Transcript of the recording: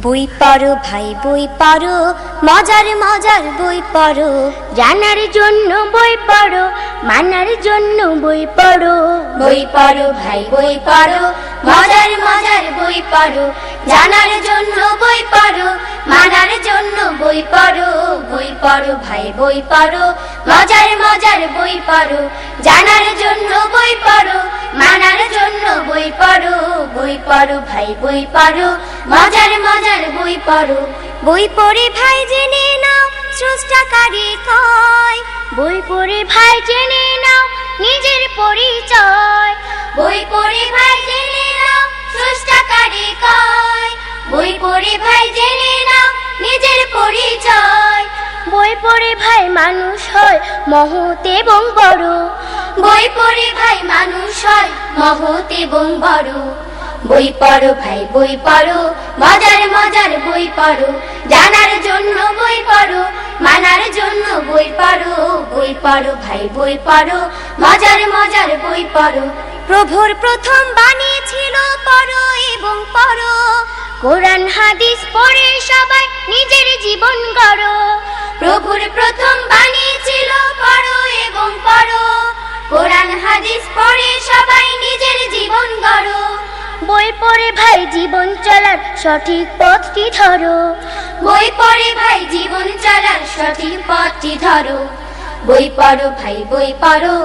বই পড়ো ভাই বই পড়ো, মজার মজার বই পড়ো। জানার জন্য বই পড়ো, মানার জন্য বই পড়ো। বই পড়ো ভাই বই পড়ো, মজার মজার বই পড়ো। জানার জন্য বই পড়ো, মানার জন্য বই পড়ো। বই পড়ো ভাই বই পড়ো, মজার মজার বই পড়ো। জানার জন্য বই পড়ো, মানার জন্য বই পড়ো। বই পড়ো ভাই বই পড়ো, মজার মজার বই পড়ো। বই পড়ে ভাই জেনে নাও স্রষ্টাকারী কয়। বই পড়ে ভাই জেনে নাও নিজের পরিচয়। বই পড়ে ভাই জেনে নাও স্রষ্টাকারী কয়। বই পড়ে ভাই জেনে নাও নিজের পরিচয়। বই পড়ে ভাই মানুষ হয় মহৎ এবং বড়। বই পড়ে ভাই মানুষ হয় মহৎ এবং বড়। বই পড়ো ভাই বই পড়ো, মজার মজার বই পড়ো। জানার জন্য বই পড়ো, মানার জন্য বই পড়ো। বই পড়ো ভাই বই পড়ো, মজার মজার বই পড়ো। প্রভুর প্রথম বাণী ছিল পড়ো এবং পড়ো। কোরআন হাদিস পড়ে সবাই নিজের জীবন গড়ো। প্রভুর প্রথম বাণী ছিল পড়ো এবং পড়ো। কোরআন হাদিস পড়ে সবাই নিজের জীবন গড়ো। বই পড়ে ভাই জীবন চলার সঠিক পথটি ধরো। বই পড়ে ভাই জীবন চলার সঠিক পথটি ধরো। বই পড়ো ভাই বই পড়ো।